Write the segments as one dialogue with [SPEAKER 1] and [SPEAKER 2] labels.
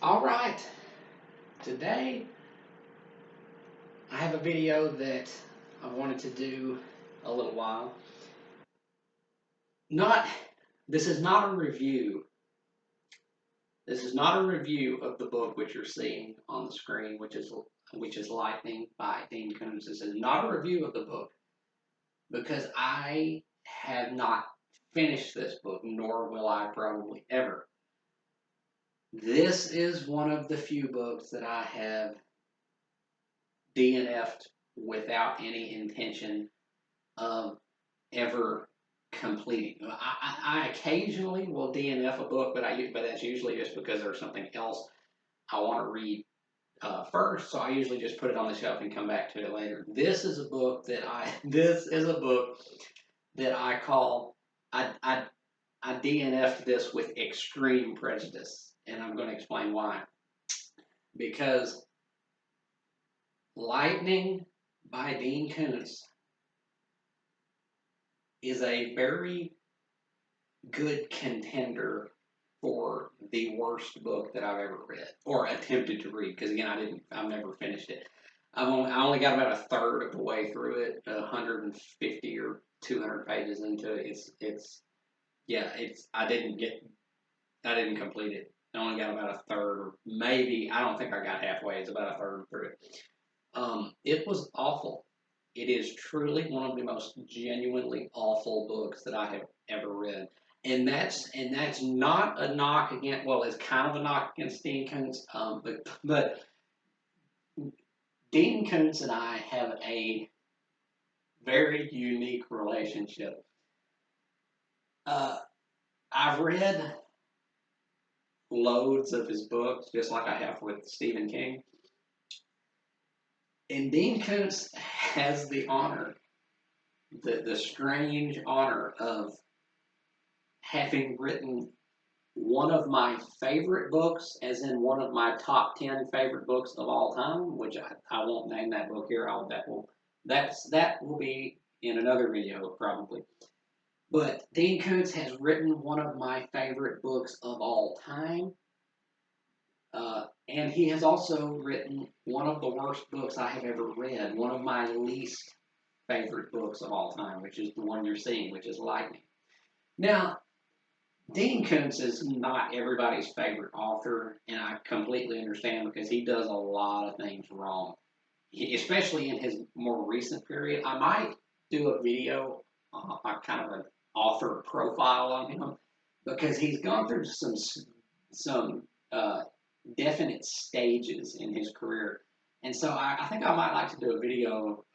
[SPEAKER 1] All right, today I have a video that I wanted to do a little while. Not, this is not a review. This is not a review of the book which you're seeing on the screen, which is Lightning by Dean Koontz. This is not a review of the book because I have not finished this book, nor will I probably ever. This is one of the few books that I have DNF'd without any intention of ever completing. I occasionally will DNF a book, but that's usually just because there's something else I want to read first. So I usually just put it on the shelf and come back to it later. This is a book that I call I DNF'd this with extreme prejudice, and I'm going to explain why. Because Lightning by Dean Koontz is a very good contender for the worst book that I've ever read or attempted to read. Because again, I've never finished it. I only got about a third of the way through it, 150 or 200 pages into it. I didn't complete it. I only got about a third, or maybe I don't think I got halfway. It's about a third through it. It was awful. It is truly one of the most genuinely awful books that I have ever read. And that's not a knock against. Well, it's kind of a knock against Dean Koontz. But Dean Koontz and I have a very unique relationship. I've read loads of his books, just like I have with Stephen King. And Dean Koontz has the honor, the strange honor of having written one of my favorite books, as in one of my top 10 favorite books of all time, which I won't name that book here. That will be in another video probably. But Dean Koontz has written one of my favorite books of all time. And he has also written one of the worst books I have ever read, one of my least favorite books of all time, which is the one you're seeing, which is Lightning. Now, Dean Koontz is not everybody's favorite author, and I completely understand because he does a lot of things wrong, especially in his more recent period. I might do a video, kind of an author profile on him, because he's gone through some definite stages in his career. And so I think I might like to do a video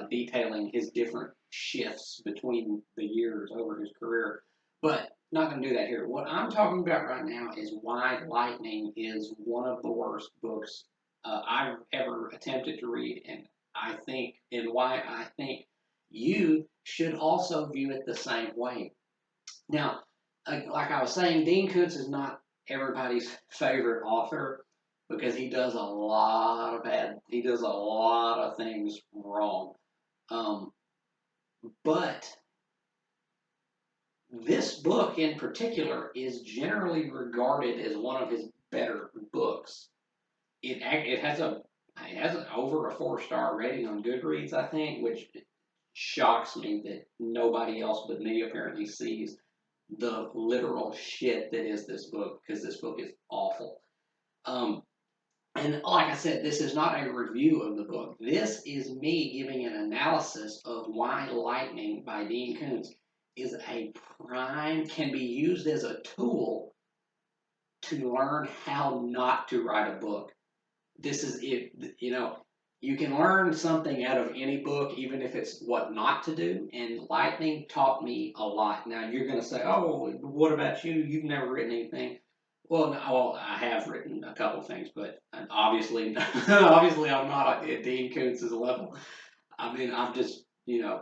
[SPEAKER 1] detailing his different shifts between the years over his career. But not going to do that here. What I'm talking about right now is why Lightning is one of the worst books I've ever attempted to read, and why I think you should also view it the same way. Now, like I was saying, Dean Koontz is not everybody's favorite author because he does a lot of things wrong. But this book in particular is generally regarded as one of his better books. It has an over a 4-star rating on Goodreads, I think, which shocks me that nobody else but me apparently sees the literal shit that is this book, because this book is awful. And like I said, this is not a review of the book. This is me giving an analysis of why Lightning by Dean Koontz can be used as a tool to learn how not to write a book. This is it. You can learn something out of any book, even if it's what not to do. And Lightning taught me a lot. Now you're going to say, "Oh, what about you? You've never written anything." Well, I have written a couple things, but obviously, obviously, I'm not at Dean Koontz's level. I mean, I'm just a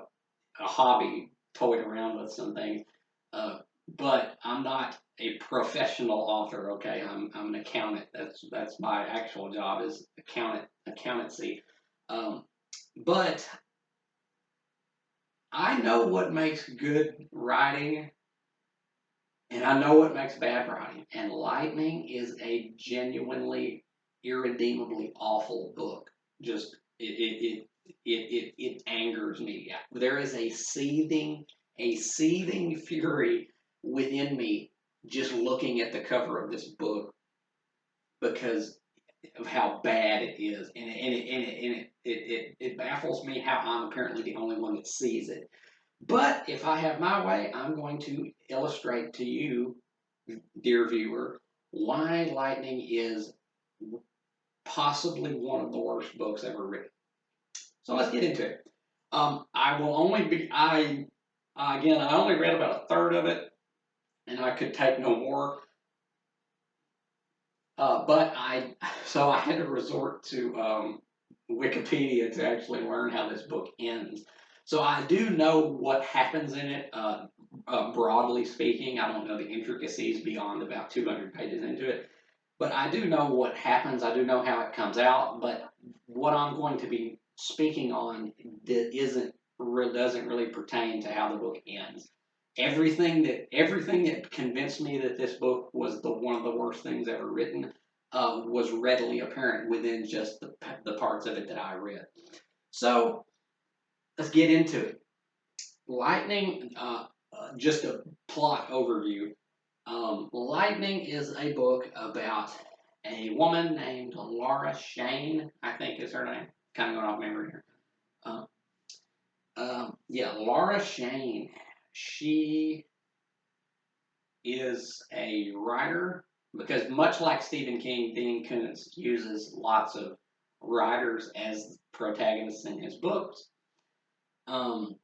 [SPEAKER 1] hobby, toyed around with some things, but I'm not a professional author. Okay, I'm an accountant. That's my actual job, is accountancy. But I know what makes good writing And I know what makes bad writing. And Lightning is a genuinely, irredeemably awful book. Just it angers me. There is a seething fury within me just looking at the cover of this book because of how bad it is, and it baffles me how I'm apparently the only one that sees it. But if I have my way, I'm going to illustrate to you, dear viewer, why Lightning is possibly one of the worst books ever written. So let's get into it. I will only be I again I only read about a third of it, and I could take no more. But I had to resort to Wikipedia to actually learn how this book ends. So I do know what happens in it, broadly speaking. I don't know the intricacies beyond about 200 pages into it, but I do know what happens. I do know how it comes out. But what I'm going to be speaking on that doesn't really pertain to how the book ends. Everything that convinced me that this book was one of the worst things ever written was readily apparent within just the parts of it that I read. So let's get into it. Lightning, just a plot overview. Lightning is a book about a woman named Laura Shane, I think is her name. Kind of going off memory here. Uh, yeah, Laura Shane. She is a writer because much like Stephen King, Dean Koontz uses lots of writers as protagonists in his books. Um,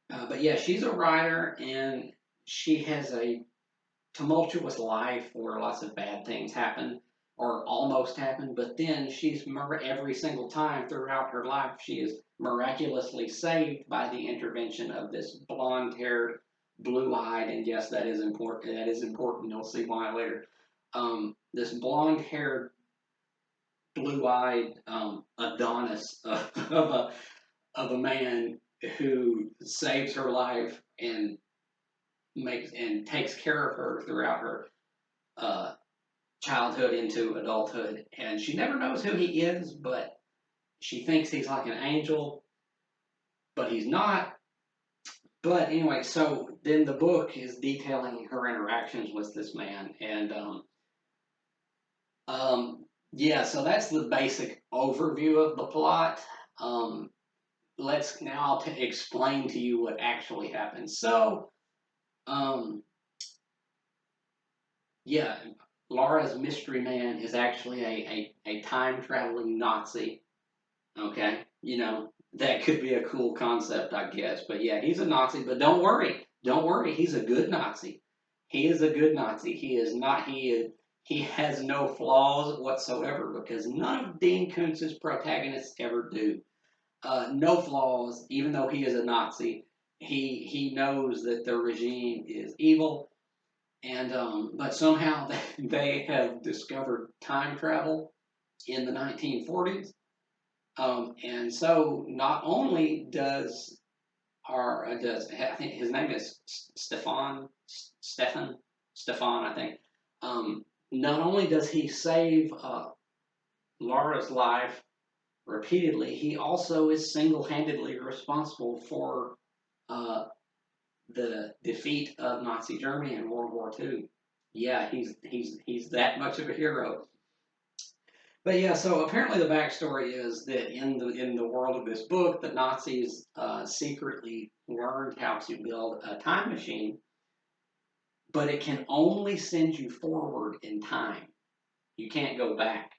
[SPEAKER 1] but yeah, she's a writer and she has a tumultuous life where lots of bad things happen or almost happen, but then every single time throughout her life, she is miraculously saved by the intervention of this blonde haired, blue eyed, and yes, that is important. That is important. You'll see why later. This blonde haired, blue eyed Adonis of a man who saves her life and takes care of her throughout her uh, childhood into adulthood, and she never knows who he is, but she thinks he's like an angel, but he's not. But anyway, so then the book is detailing her interactions with this man, and yeah, so that's the basic overview of the plot. Um, let's now explain to you what actually happens. So, um, yeah, Laura's mystery man is actually a time traveling Nazi. Okay, that could be a cool concept, I guess. But yeah, he's a Nazi. But don't worry, he's a good Nazi. He is a good Nazi. He is not. He has no flaws whatsoever because none of Dean Koontz's protagonists ever do. No flaws, even though he is a Nazi. He knows that the regime is evil, and but somehow they have discovered time travel in the 1940s. And so not only does I think his name is Stefan, I think. Not only does he save Laura's life repeatedly, he also is single-handedly responsible for uh, the defeat of Nazi Germany in World War II. Yeah, he's that much of a hero. But yeah, so apparently the backstory is that in the world of this book, the Nazis secretly learned how to build a time machine, but it can only send you forward in time. You can't go back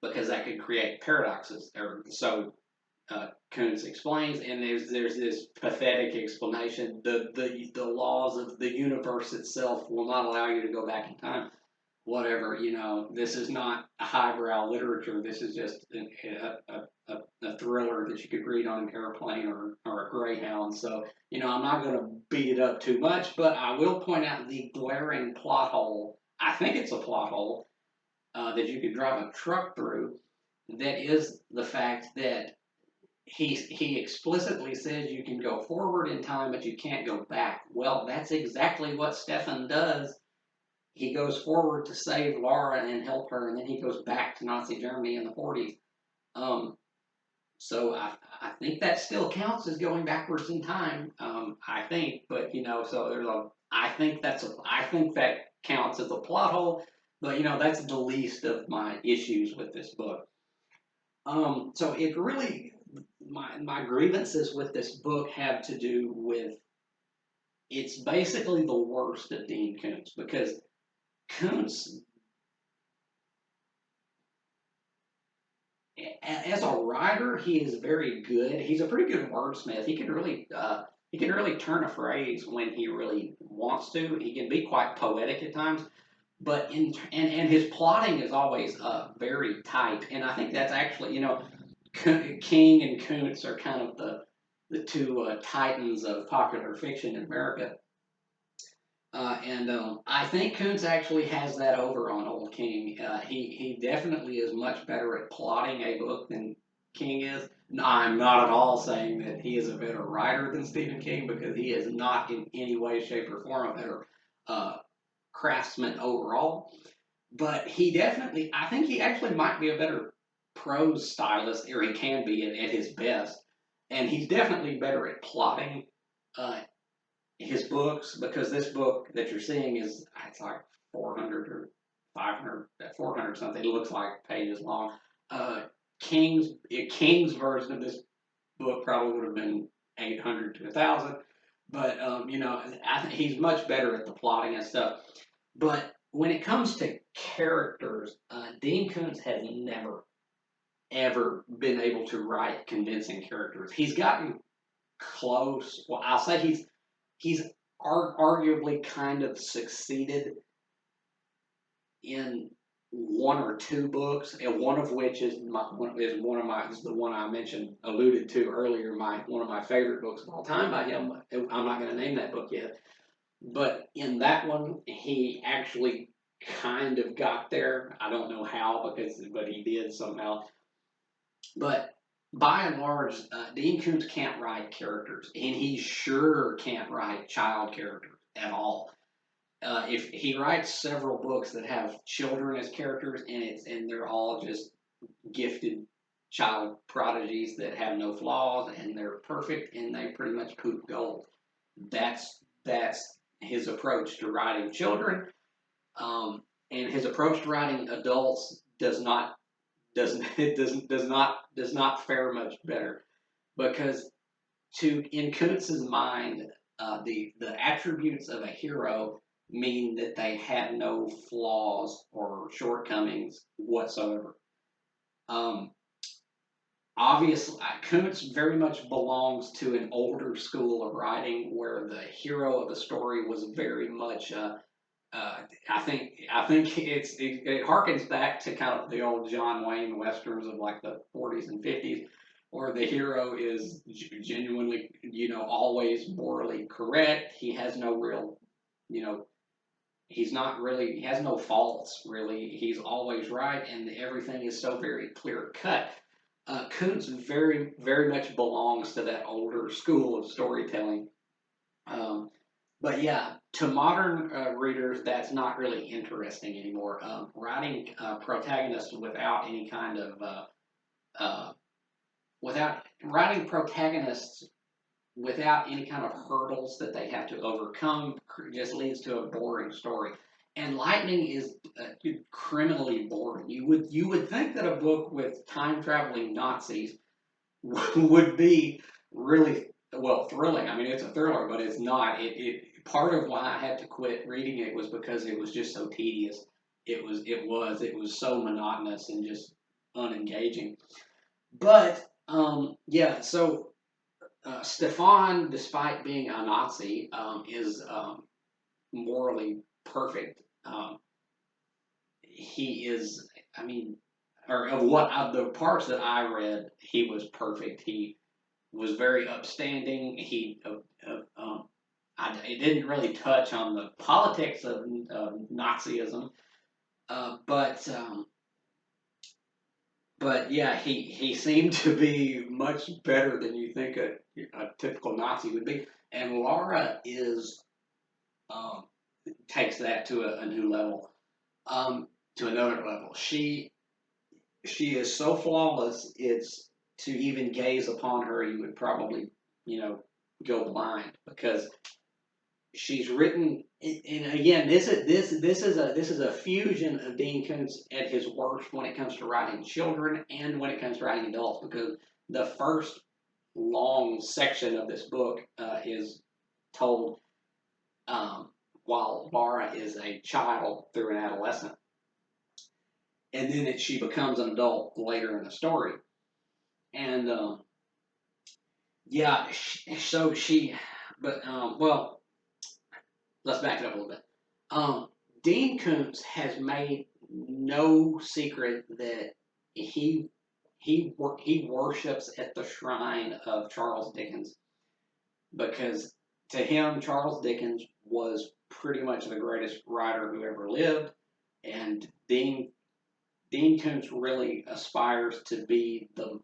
[SPEAKER 1] because that could create paradoxes. Or so Koontz explains, and there's this pathetic explanation. The laws of the universe itself will not allow you to go back in time. Whatever, this is not highbrow literature. This is just a thriller that you could read on an airplane or a Greyhound. So, I'm not going to beat it up too much, but I will point out the glaring plot hole. I think it's a plot hole that you could drive a truck through. That is the fact that he explicitly says you can go forward in time, but you can't go back. Well, that's exactly what Stefan does. He goes forward to save Laura and help her, and then he goes back to Nazi Germany in the 40s. Um, so I think that still counts as going backwards in time. I think, but so there's a. I think that counts as a plot hole, but that's the least of my issues with this book. So it really, my grievances with this book have to do with it's basically the worst of Dean Koontz because Koontz, as a writer, he is very good. He's a pretty good wordsmith. He can really turn a phrase when he really wants to. He can be quite poetic at times, but and his plotting is always very tight. And I think that's actually King and Koontz are kind of the two titans of popular fiction in America. And I think Koontz actually has that over on old King. He definitely is much better at plotting a book than King is. No, I'm not at all saying that he is a better writer than Stephen King because he is not in any way, shape, or form a better uh, craftsman overall. But I think he actually might be a better prose stylist, or he can be at his best. And he's definitely better at plotting uh, his books because this book that you're seeing is it's like 400 or 500, 400 something. It looks like pages long. Uh, King's version of this book probably would have been 800 to 1,000. But I think he's much better at the plotting and stuff. But when it comes to characters, Dean Koontz has never ever been able to write convincing characters. He's gotten close. Well, I'll say he's arguably kind of succeeded in one or two books, and one of which is the one I mentioned alluded to earlier. One of my favorite books of all time by him. I'm not going to name that book yet, but in that one he actually kind of got there. I don't know how but he did somehow. But by and large, Dean Koontz can't write characters, and he sure can't write child characters at all. If he writes several books that have children as characters, and they're all just gifted child prodigies that have no flaws and they're perfect and they pretty much poop gold. That's his approach to writing children, and his approach to writing adults does not fare much better because in Kuntz's mind, the attributes of a hero mean that they have no flaws or shortcomings whatsoever. Um, Obviously, Kuntz very much belongs to an older school of writing where the hero of the story was very much. I think it harkens back to kind of the old John Wayne westerns of like the 40s and 50s, where the hero is genuinely, always morally correct. He has no real, you know, he has no faults really. He's always right, and everything is so very clear cut. Kuntz very, very much belongs to that older school of storytelling. Um, but yeah, to modern readers, that's not really interesting anymore. Writing protagonists without any kind of uh, without writing protagonists without any kind of hurdles that they have to overcome just leads to a boring story. And Lightning is criminally boring. You would think that a book with time traveling Nazis would be really well thrilling. I mean, it's a thriller, but it's not. It part of why I had to quit reading it was because it was just so tedious. It was so monotonous and just unengaging. But yeah, so Stefan, despite being a Nazi, is morally perfect. He is, I mean, or of the parts that I read, he was perfect. He was very upstanding. It didn't really touch on the politics of Nazism, but But yeah, he seemed to be much better than you think a typical Nazi would be. And Laura is um, takes that to a new level, to another level. She is so flawless. It's to even gaze upon her, you would probably go blind because she's written. And again, this is a fusion of Dean Koontz at his worst when it comes to writing children and when it comes to writing adults. Because the first long section of this book is told um, while Laura is a child through an adolescent, and then she becomes an adult later in the story. And yeah, so she, but well, let's back it up a little bit. Um, Dean Koontz has made no secret that he worships at the shrine of Charles Dickens because to him Charles Dickens was pretty much the greatest writer who ever lived, and Dean Koontz really aspires to be the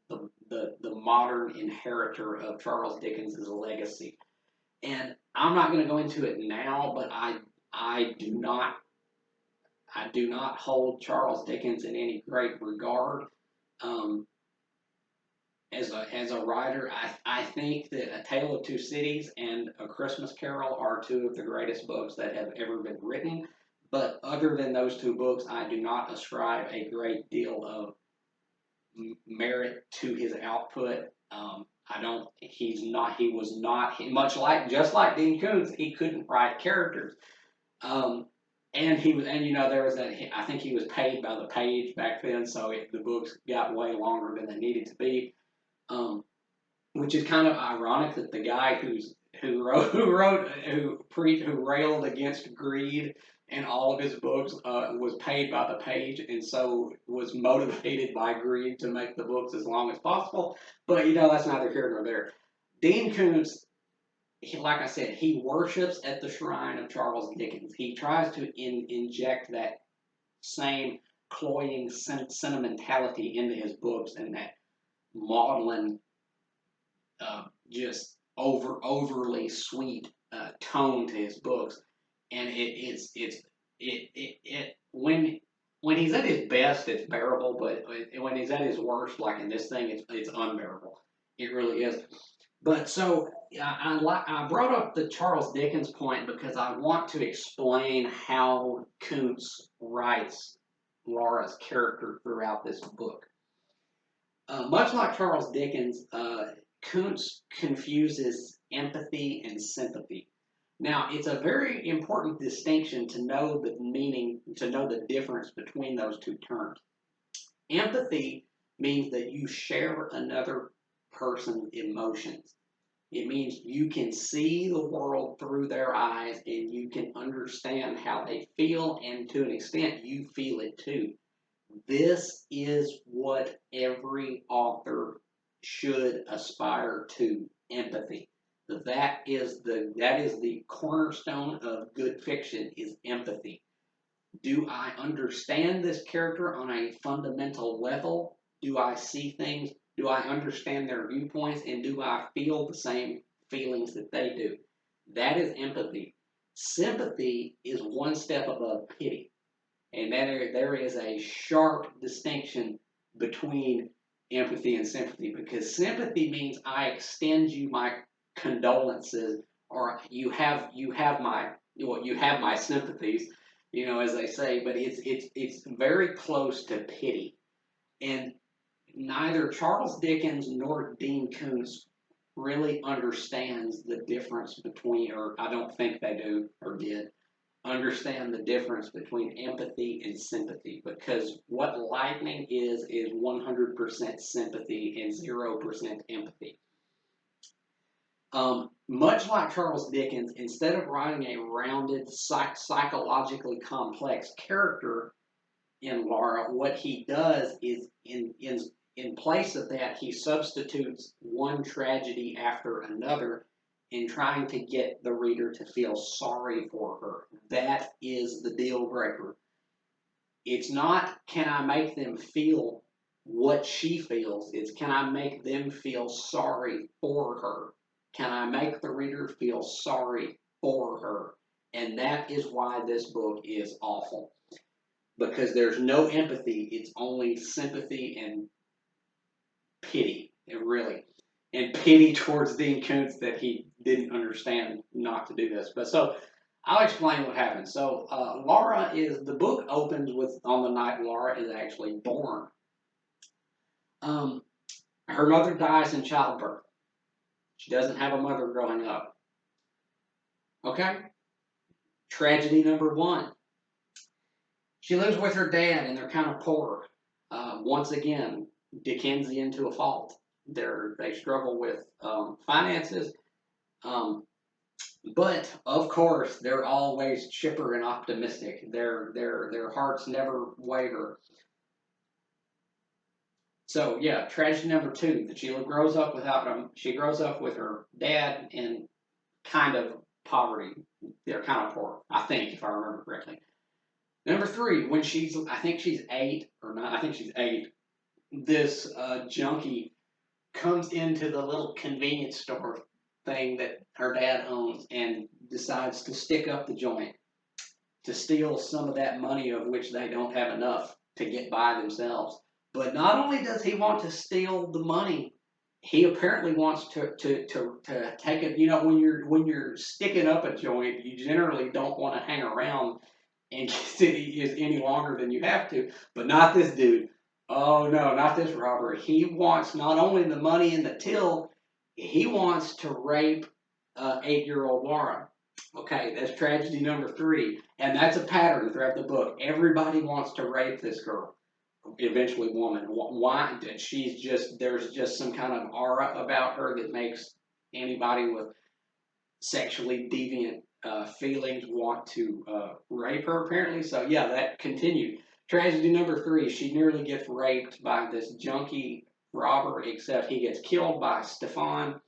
[SPEAKER 1] modern inheritor of Charles Dickens' legacy. And I'm not going to go into it now, but I do not I do not hold Charles Dickens in any great regard. Um, as a writer, I think that A Tale of Two Cities and A Christmas Carol are two of the greatest books that have ever been written. But other than those two books, I do not ascribe a great deal of merit to his output. I don't. He's not. He was not much like just like Dean Koontz. He couldn't write characters. Um, and he was, and there was that. I think he was paid by the page back then, so the books got way longer than they needed to be. Um, which is kind of ironic that the guy who railed against greed in all of his books was paid by the page and so was motivated by greed to make the books as long as possible. But that's neither here nor there. Dean Koontz, like I said, he worships at the shrine of Charles Dickens. He tries to inject that same cloying sentimentality into his books and that maudlin just overly sweet tone to his books, and when he's at his best, it's bearable, but when he's at his worst, like in this thing, it's unbearable. It really is. But so I brought up the Charles Dickens point because I want to explain how Koontz writes Laura's character throughout this book. Much like Charles Dickens, Koontz confuses empathy and sympathy. Now, it's a very important distinction to know the meaning, to know the difference between those two terms. Empathy means that you share another person's emotions. It means you can see the world through their eyes and you can understand how they feel, and to an extent, you feel it too. This is what every author should aspire to: empathy. That is the cornerstone of good fiction is empathy. Do I understand this character on a fundamental level? Do I see things? Do I understand their viewpoints? And do I feel the same feelings that they do? That is empathy. Sympathy is one step above pity. And there is a sharp distinction between empathy and sympathy, because sympathy means I extend you my condolences, or you have my sympathies, as they say. But it's very close to pity, and neither Charles Dickens nor Dean Koontz really understands the difference between, or I don't think they do or did understand the difference between empathy and sympathy, because what lightning is 100% sympathy and 0% empathy. Much like Charles Dickens, instead of writing a rounded, psychologically complex character in Laura, what he does is in place of that, he substitutes one tragedy after another in trying to get the reader to feel sorry for her. That is the deal breaker. It's not, can I make them feel what she feels. It's, can I make them feel sorry for her? Can I make the reader feel sorry for her? And that is why this book is awful. Because there's no empathy, it's only sympathy and pity, and really. And pity towards Dean Koontz that he didn't understand not to do this. But so I'll explain what happened. So Laura is, the book opens with on the night Laura is actually born. Um, Her mother dies in childbirth. She doesn't have a mother growing up. Okay? Tragedy number one. She lives with her dad and they're kind of poor. Once again, Dickensian to a fault. They struggle with finances. Um, but of course, they're always chipper and optimistic. Their hearts never waver. So yeah, tragedy number two. That Sheila grows up without them. She grows up with her dad in kind of poverty. They're kind of poor, I think, if I remember correctly. Number three, when I think she's 8 or not. I think she's 8. This junkie comes into the little convenience store thing that her dad owns and decides to stick up the joint to steal some of that money of which they don't have enough to get by themselves. But not only does he want to steal the money, he apparently wants to take it. You know, when you're sticking up a joint, you generally don't want to hang around and city is any longer than you have to. But not this dude. Oh no, not this robber. He wants not only the money in the till, he wants to rape 8-year-old Laura. Okay, that's tragedy number three, and that's a pattern throughout the book. Everybody wants to rape this girl, eventually woman. Why? She's just there's just some kind of aura about her that makes anybody with sexually deviant feelings want to rape her, apparently. So, yeah, that continued. Tragedy number three, she nearly gets raped by this junkie robber, except he gets killed by Stefan.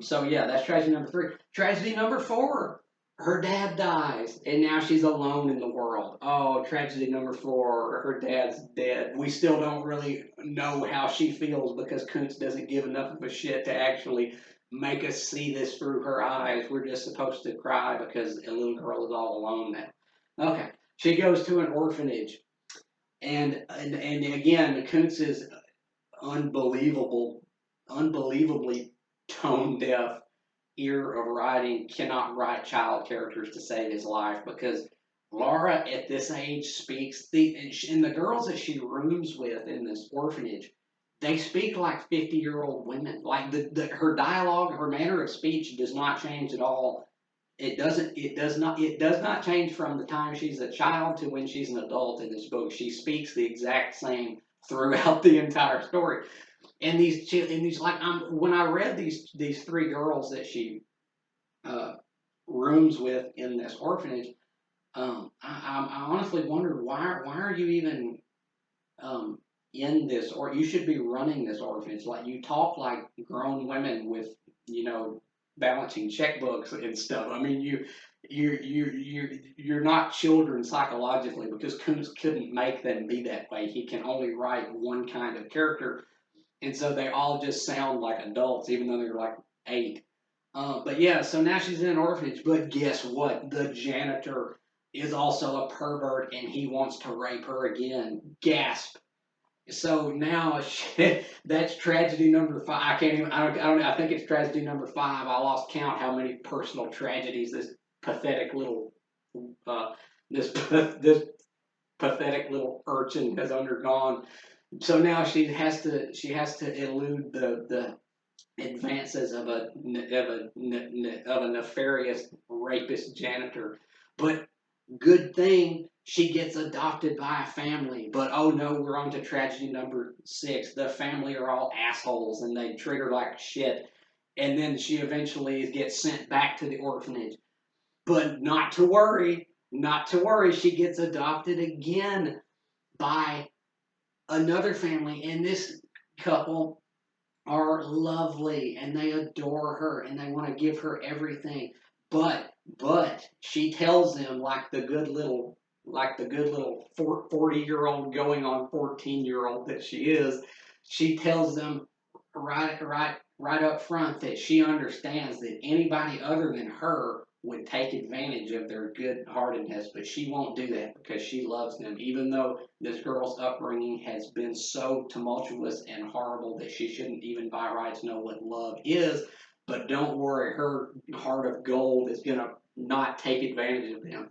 [SPEAKER 1] So, yeah, that's tragedy number three. Tragedy number four, her dad dies, and now she's alone in the world. Oh, tragedy number four, her dad's dead. We still don't really know how she feels because Koontz doesn't give enough of a shit to actually make us see this through her eyes. We're just supposed to cry because a little girl is all alone now. Okay, she goes to an orphanage, and again, Koontz is unbelievable, unbelievably tone deaf ear of writing cannot write child characters to save his life because Laura at this age speaks and the girls that she rooms with in this orphanage, they speak like 50-year-old women. Like her dialogue, her manner of speech does not change at all. It does not change from the time she's a child to when she's an adult in this book. She speaks the exact same throughout the entire story. And these like when I read these three girls that she uh, rooms with in this orphanage, I honestly wondered why are you even in this, or you should be running this orphanage. Like you talk like grown women with balancing checkbooks and stuff. I mean you're not children psychologically because Koontz couldn't make them be that way. He can only write one kind of character, and so they all just sound like adults, even though they're like 8. But yeah, so now she's in an orphanage. But guess what? The janitor is also a pervert, and he wants to rape her again. Gasp! So now that's tragedy number 5. I can't even. I don't. I think it's tragedy number 5. I lost count how many personal tragedies this pathetic little uh, this this pathetic little urchin has undergone. So now she has to elude the advances of a nefarious rapist janitor. But good thing she gets adopted by a family. But oh no, we're on to tragedy number 6. The family are all assholes and they treat her like shit. And then she eventually gets sent back to the orphanage. But not to worry, not to worry. She gets adopted again by another family. And this couple are lovely and they adore her and they want to give her everything. But she tells them like the good little like the good little 40-year-old going on 14-year-old that she is, she tells them right up front that she understands that anybody other than her would take advantage of their good-heartedness, but she won't do that because she loves them, even though this girl's upbringing has been so tumultuous and horrible that she shouldn't even by rights know what love is. But don't worry, her heart of gold is going to not take advantage of them.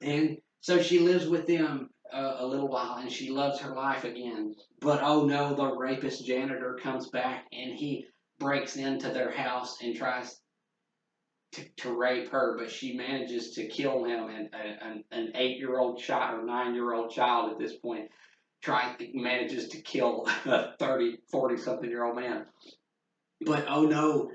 [SPEAKER 1] And so she lives with them a little while and she loves her life again. But oh no, the rapist janitor comes back and he breaks into their house and tries to rape her, but she manages to kill him. And an 8-year-old child or 9-year-old child at this point manages to kill a 30, 40 something year old man. But oh no,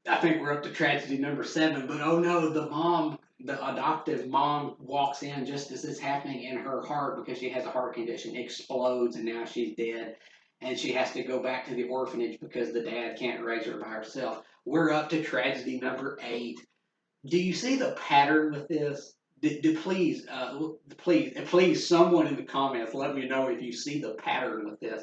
[SPEAKER 1] I think we're up to tragedy number 7, but oh no, the adoptive mom walks in just as it's happening, and her heart, because she has a heart condition, explodes, and now she's dead. And she has to go back to the orphanage because the dad can't raise her by herself. We're up to tragedy number 8. Do you see the pattern with this? Please, someone in the comments, let me know if you see the pattern with this.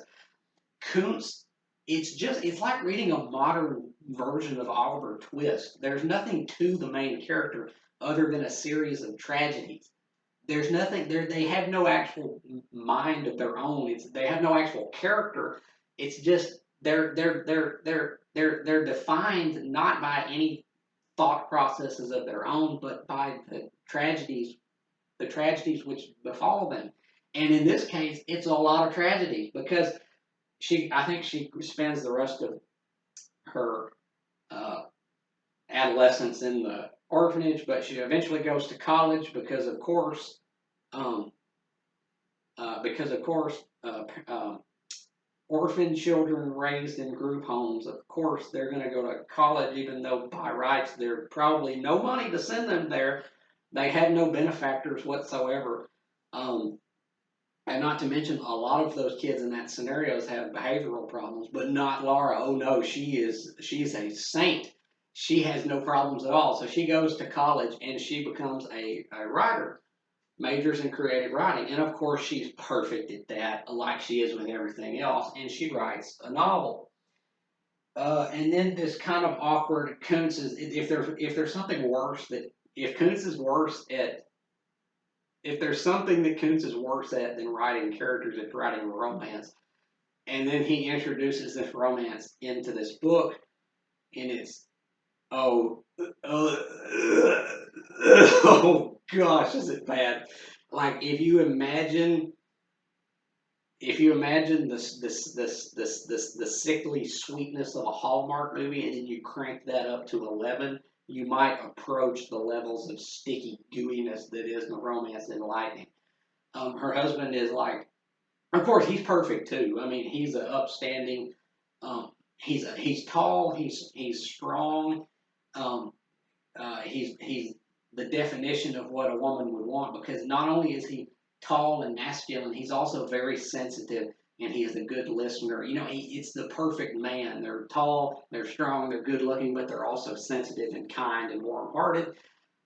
[SPEAKER 1] Koontz, it's like reading a modern version of Oliver Twist. There's nothing to the main character other than a series of tragedies. There's nothing there. They have no actual mind of their own. They have no actual character. It's just they're defined not by any thought processes of their own, but by the tragedies which befall them. And in this case, it's a lot of tragedy because I think she spends the rest of her uh, adolescence in the orphanage, but she eventually goes to college because, of course, um, because of course, orphan children raised in group homes, of course, they're going to go to college, even though by rights there's probably no money to send them there. They have no benefactors whatsoever. Um, and not to mention, a lot of those kids in that scenarios have behavioral problems, but not Laura. Oh no, she's a saint. She has no problems at all. So she goes to college and she becomes a writer, majors in creative writing, and of course she's perfect at that, like she is with everything else. And she writes a novel. And then this kind of awkward Koontz is if there's something worse that if Koontz is worse at if there's something that Koontz is worse at than writing characters, it's writing romance. And then he introduces this romance into this book, and it's oh, oh gosh, is it bad? Like if you imagine the sickly sweetness of a Hallmark movie, and then you crank that up to 11, you might approach the levels of sticky gooiness that is the romance in Lightning. Her husband is like, of course, he's perfect too. I mean, he's an upstanding. He's tall. He's strong. Um, he's the definition of what a woman would want because not only is he tall and masculine, he's also very sensitive and he is a good listener. It's the perfect man. They're tall, they're strong, they're good looking, but they're also sensitive and kind and warm hearted.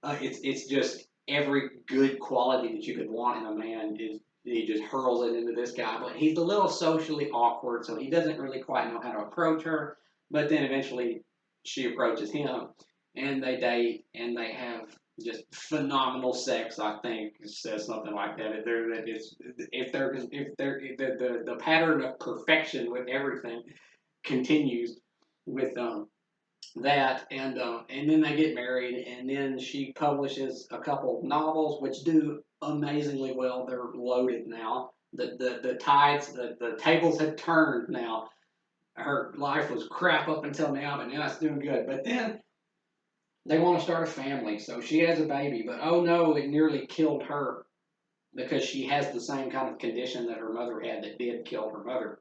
[SPEAKER 1] It's just every good quality that you could want in a man is he just hurls it into this guy. But he's a little socially awkward, so he doesn't really quite know how to approach her. But then eventually she approaches him, and they date, and they have just phenomenal sex. I think it says something like that. If the pattern of perfection with everything continues with that, and then they get married, and then she publishes a couple of novels which do amazingly well. They're loaded now. The tables have turned now. Her life was crap up until now, but now it's doing good. But then they want to start a family, so she has a baby. But oh no, it nearly killed her because she has the same kind of condition that her mother had that did kill her mother.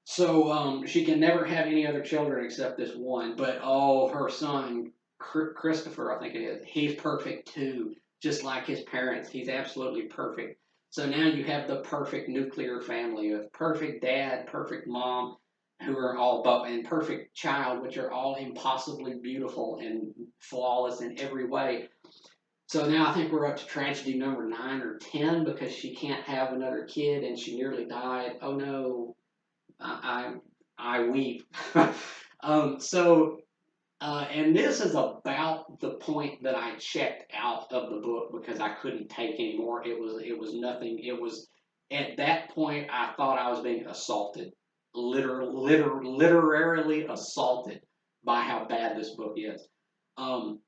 [SPEAKER 1] So she can never have any other children except this one. But oh, her son Christopher, I think it is. He's perfect too, just like his parents. He's absolutely perfect. So now you have the perfect nuclear family of perfect dad, perfect mom, who are and perfect child, which are all impossibly beautiful and flawless in every way. So now I think we're up to tragedy number 9 or 10 because she can't have another kid and she nearly died. Oh no, I weep. So and this is about the point that I checked out of the book because I couldn't take anymore. It was nothing. It was at that point I thought I was being assaulted, literally assaulted by how bad this book is. Um,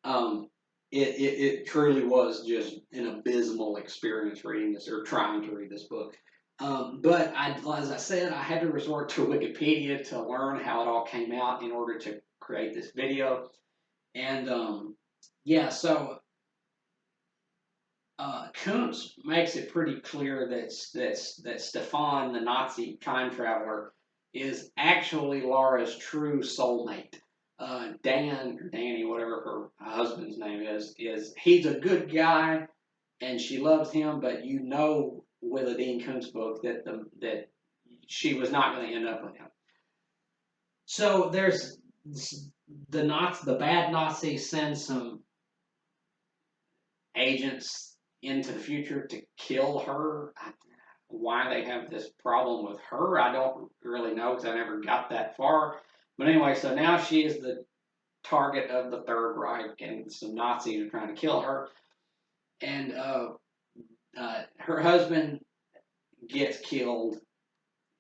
[SPEAKER 1] um, it truly was just an abysmal experience reading this or trying to read this book. But as I said, I had to resort to Wikipedia to learn how it all came out in order to create this video. And yeah, so Koontz makes it pretty clear that Stefan, the Nazi time traveler, is actually Laura's true soulmate. Dan or Danny, whatever her husband's name is he's a good guy and she loves him, but you know with a Dean Koontz book that she was not going to end up with him. So there's the bad Nazi sends some agents into the future to kill her. Why they have this problem with her, I don't really know because I never got that far. But anyway, so now she is the target of the Third Reich, and some Nazis are trying to kill her. And her husband gets killed,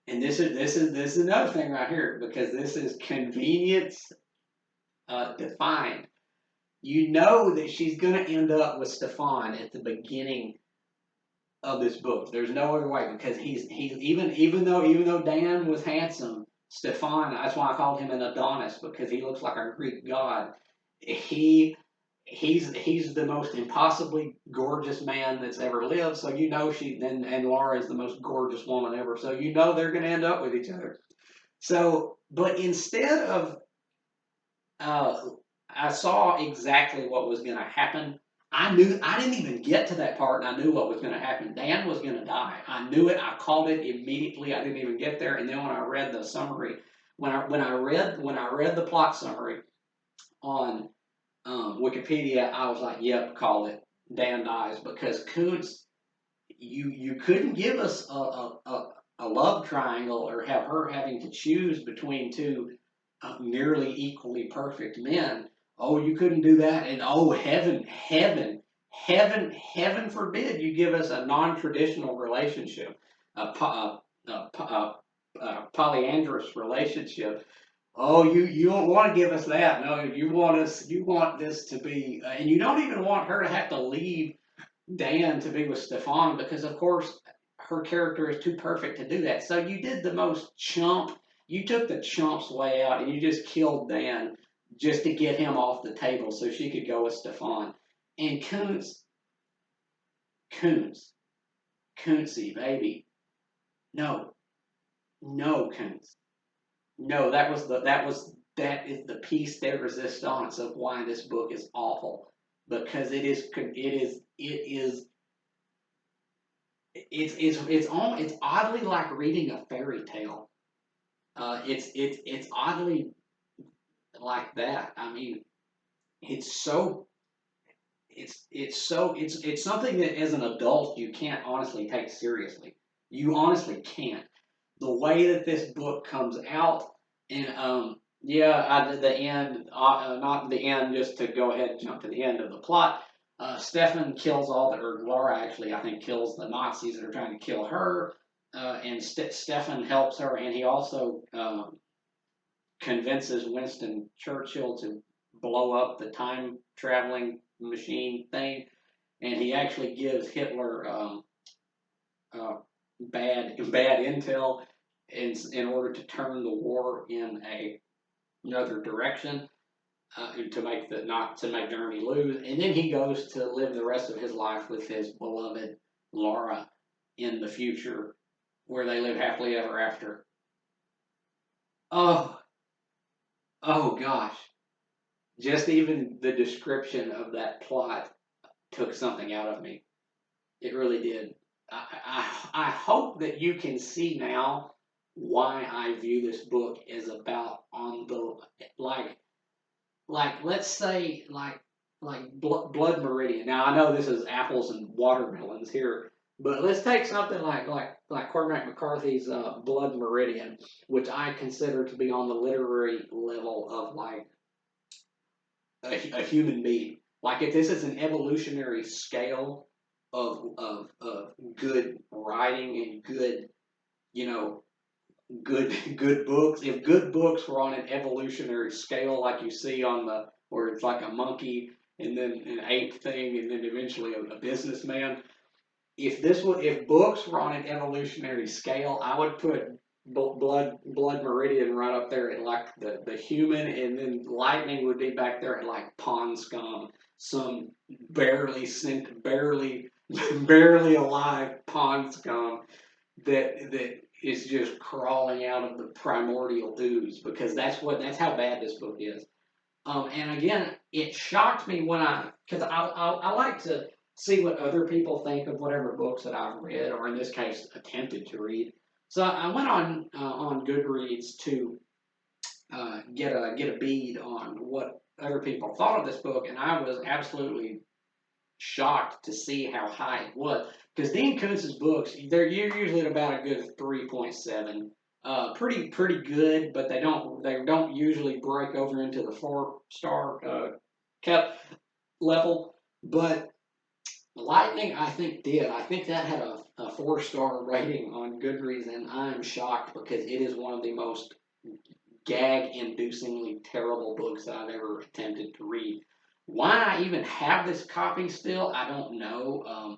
[SPEAKER 1] and this is another thing right here because this is convenience defined. You know that she's going to end up with Stefan at the beginning of this book. There's no other way because he's even though Dan was handsome, Stefan, that's why I called him an Adonis because he looks like a Greek god. He he's the most impossibly gorgeous man that's ever lived. So you know and Laura is the most gorgeous woman ever. So you know they're going to end up with each other. So, but instead of uh, I saw exactly what was going to happen. I knew I didn't even get to that part, and I knew what was going to happen. Dan was going to die. I knew it. I called it immediately. I didn't even get there, and then when I read the summary, when I read the plot summary on Wikipedia, I was like, "Yep, call it. Dan dies," because Koontz, you couldn't give us a love triangle or have her having to choose between two nearly equally perfect men. Oh, you couldn't do that. And oh, heaven forbid you give us a non traditional relationship, a polyandrous relationship. Oh, you don't want to give us that. No, you want this to be, and you don't even want her to have to leave Dan to be with Stefan because, of course, her character is too perfect to do that. So you did the most chump. You took the chump's way out and you just killed Dan just to get him off the table so she could go with Stefan. And Koontz, Koontsy, baby. No, no, Koontz. No, that is the piece de resistance of why this book is awful because it's oddly like reading a fairy tale. It's oddly like that. I mean, it's so it's something that as an adult you can't honestly take seriously. You honestly can't. The way that this book comes out, and yeah, the end, not the end, just to go ahead and jump to the end of the plot. Stefan kills or Laura actually, I think, kills the Nazis that are trying to kill her, and Stefan helps her, and he also convinces Winston Churchill to blow up the time traveling machine thing, and he actually gives Hitler uh, bad intel in order to turn the war in another direction. To make not to make Germany lose, and then he goes to live the rest of his life with his beloved Laura in the future, where they live happily ever after. Oh, oh gosh! Just even the description of that plot took something out of me. It really did. I hope that you can see now why I view this book as about on the like let's say like Blood Meridian. Now I know this is apples and watermelons here, but let's take something like Cormac McCarthy's Blood Meridian, which I consider to be on the literary level of like a human being. Like if this is an evolutionary scale of good writing and good, you know, good books. If good books were on an evolutionary scale, like you see on the where it's like a monkey and then an ape thing and then eventually a businessman. If books were on an evolutionary scale, I would put Blood Meridian right up there at like the human, and then Lightning would be back there at like Pond Scum, some barely barely alive Pond Scum that is just crawling out of the primordial ooze, because that's how bad this book is. And again, it shocked me when because I like to see what other people think of whatever books that I've read, or in this case, attempted to read. So I went on Goodreads to get a bead on what other people thought of this book, and I was absolutely shocked to see how high it was. Because Dean Koontz's books, you're usually at about a good 3.7. Pretty good, but they don't usually break over into the 4-star cap level. But Lightning, I think did. I think that had a 4-star rating on Goodreads, and I'm shocked because it is one of the most gag-inducingly terrible books that I've ever attempted to read. Why I even have this copy still, I don't know.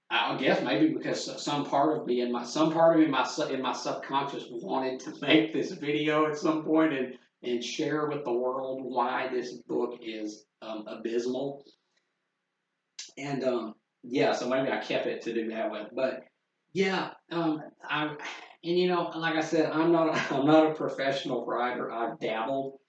[SPEAKER 1] I guess maybe because some part of me in my subconscious wanted to make this video at some point and share with the world why this book is abysmal. And yeah, so maybe I kept it to do that with. But yeah, I and like I said, I'm not a professional writer. I've dabbled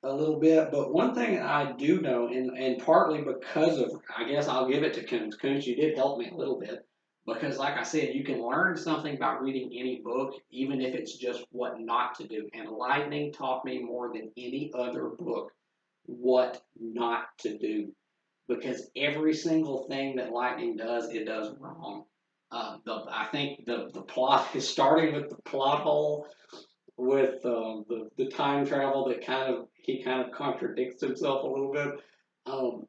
[SPEAKER 1] a little bit, but one thing I do know, and partly because of, I guess I'll give it to Koontz. Koontz, you did help me a little bit, because like I said, you can learn something by reading any book, even if it's just what not to do. And Lightning taught me more than any other book what not to do, because every single thing that Lightning does, it does wrong. I think the plot is starting with the plot hole with the time travel that he kind of contradicts himself a little bit. Um,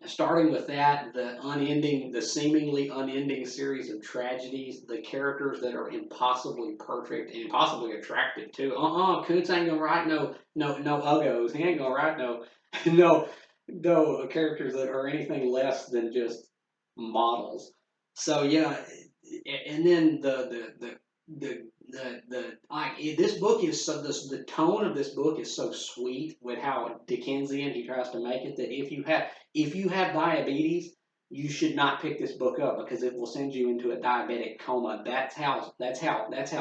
[SPEAKER 1] Starting with that, the seemingly unending series of tragedies, the characters that are impossibly perfect and impossibly attractive too. Koontz ain't gonna write no uggos. He ain't gonna write no no characters that are anything less than just models. So yeah, and then this book is so the tone of this book is so sweet with how Dickensian he tries to make it, that if you have diabetes, you should not pick this book up because it will send you into a diabetic coma. That's how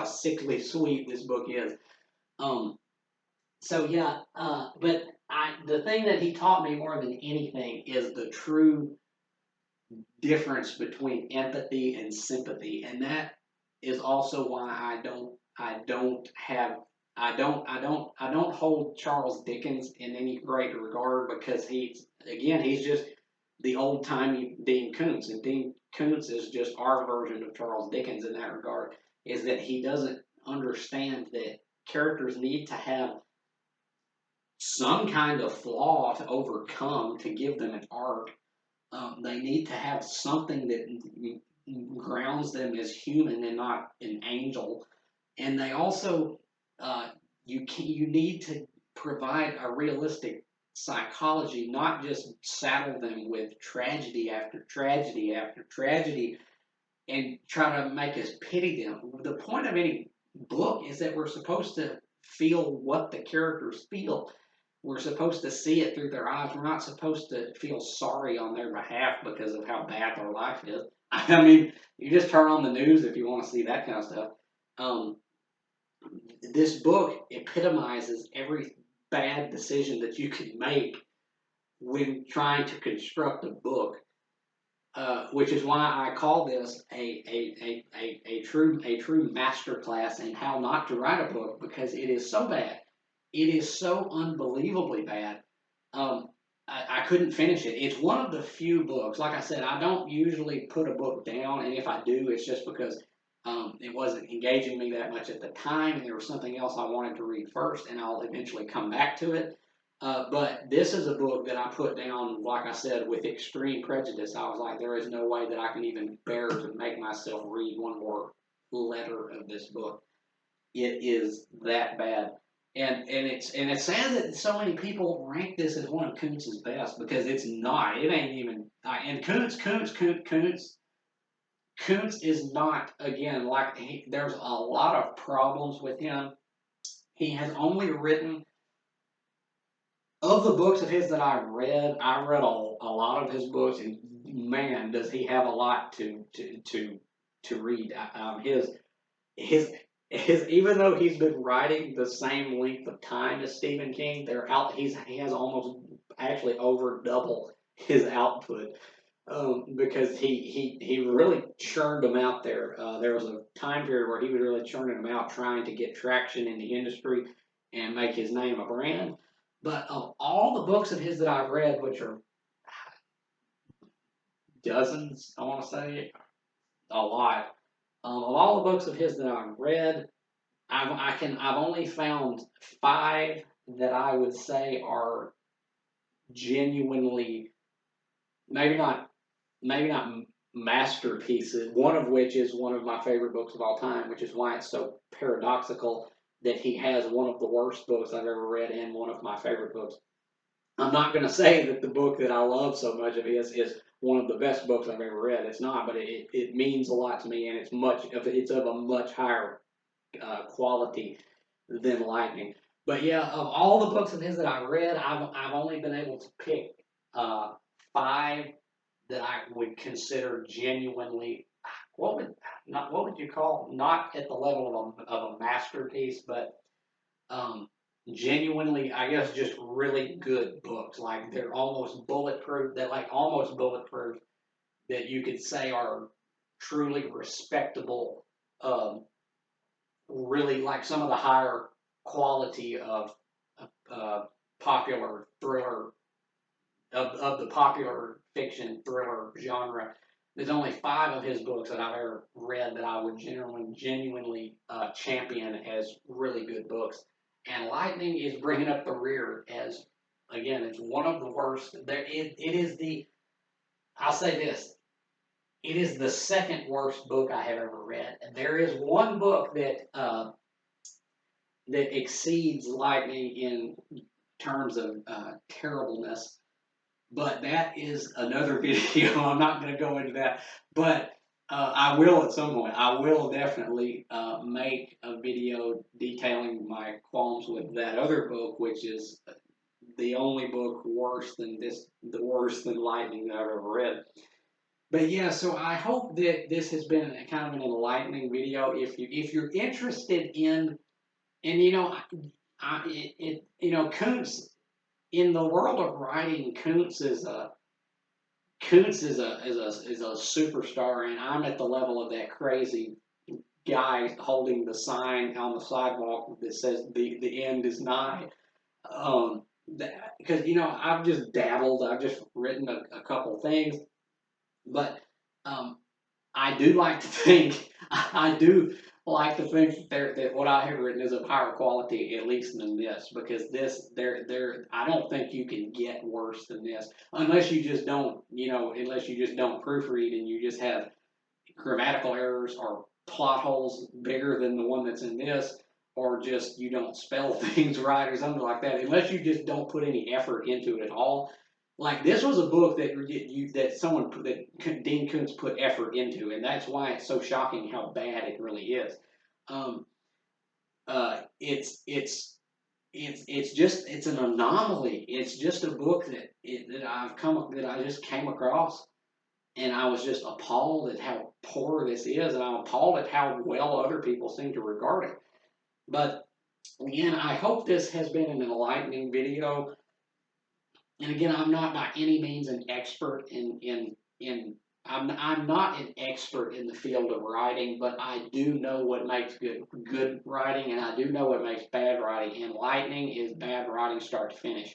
[SPEAKER 1] sickly sweet this book is. Um, so yeah, but the thing that he taught me more than anything is the true difference between empathy and sympathy, and that is also why I don't hold Charles Dickens in any great regard, because he's just the old timey Dean Koontz, and Dean Koontz is just our version of Charles Dickens in that regard. Is that he doesn't understand that characters need to have some kind of flaw to overcome to give them an arc. They need to have something that grounds them as human and not an angel. And they also, you need to provide a realistic psychology, not just saddle them with tragedy after tragedy after tragedy and try to make us pity them. The point of any book is that we're supposed to feel what the characters feel. We're supposed to see it through their eyes. We're not supposed to feel sorry on their behalf because of how bad their life is. I mean, you just turn on the news if you want to see that kind of stuff. Um, this book epitomizes every bad decision that you can make when trying to construct a book, which is why I call this a true masterclass in how not to write a book, because it is so bad. It is so unbelievably bad. Um, I couldn't finish it. It's one of the few books. Like I said, I don't usually put a book down, and if I do, it's just because it wasn't engaging me that much at the time, and there was something else I wanted to read first, and I'll eventually come back to it. But this is a book that I put down, like I said, with extreme prejudice. I was like, there is no way that I can even bear to make myself read one more letter of this book. It is that bad. And it's sad that so many people rank this as one of Koontz's best because it's not. It ain't even. And Koontz is not again like there's a lot of problems with him. He has only written of the books of his that I've read. I read a lot of his books, and man, does he have a lot to read. His even though he's been writing the same length of time as Stephen King, he has almost actually over double his output because he really churned them out there. There was a time period where he was really churning them out, trying to get traction in the industry and make his name a brand. But of all the books of his that I've read, which are dozens, I want to say a lot. Of all the books of his that I've read, I've only found 5 that I would say are genuinely maybe not masterpieces. One of which is one of my favorite books of all time, which is why it's so paradoxical that he has one of the worst books I've ever read and one of my favorite books. I'm not going to say that the book that I love so much of his is one of the best books I've ever read. It's not, but it means a lot to me, and it's of a much higher quality than Lightning. But yeah, of all the books of his that I've read, I've only been able to pick 5 that I would consider genuinely what would you call not at the level of a masterpiece, but um, genuinely, I guess, just really good books. Like they're almost bulletproof. That like almost bulletproof. That you could say are truly respectable. Really like some of the higher quality of uh, popular thriller of the popular fiction thriller genre. There's only 5 of his books that I've ever read that I would genuinely champion as really good books. And Lightning is bringing up the rear as, again, it's one of the worst. It is the, I'll say this, it is the second worst book I have ever read. There is one book that exceeds Lightning in terms of terribleness, but that is another video. I'm not going to go into that, but I will at some point. I will definitely make a video detailing my qualms with that other book, which is the only book worse than this, the worse than Lightning that I've ever read. But yeah, so I hope that this has been kind of an enlightening video. If you're interested in, and Koontz in the world of writing, Koontz is a superstar, and I'm at the level of that crazy guy holding the sign on the sidewalk that says the end is nigh. Because I've just dabbled, I've just written a couple things, but um, I do like to think I do like to think that what I have written is of higher quality at least than this, because this there I don't think you can get worse than this unless you just don't proofread and you just have grammatical errors or plot holes bigger than the one that's in this, or just you don't spell things right or something like that. Unless you just don't put any effort into it at all. Like this was a book that Dean Koontz put effort into, and that's why it's so shocking how bad it really is. Um, it's an anomaly. It's just a book that I just came across, and I was just appalled at how poor this is, and I'm appalled at how well other people seem to regard it. But again, I hope this has been an enlightening video. And again, I'm not by any means an expert in I'm not an expert in the field of writing, but I do know what makes good writing, and I do know what makes bad writing. And Lightning is bad writing start to finish.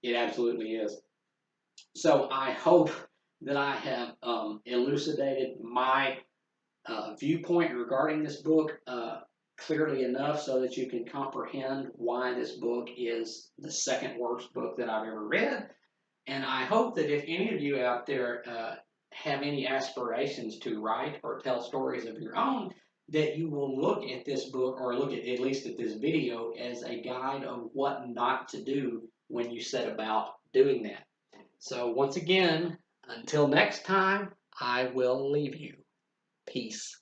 [SPEAKER 1] It absolutely is. So I hope that I have elucidated my viewpoint regarding this book clearly enough so that you can comprehend why this book is the second worst book that I've ever read. And I hope that if any of you out there have any aspirations to write or tell stories of your own, that you will look at this book or look at least at this video as a guide of what not to do when you set about doing that. So once again, until next time, I will leave you. Peace.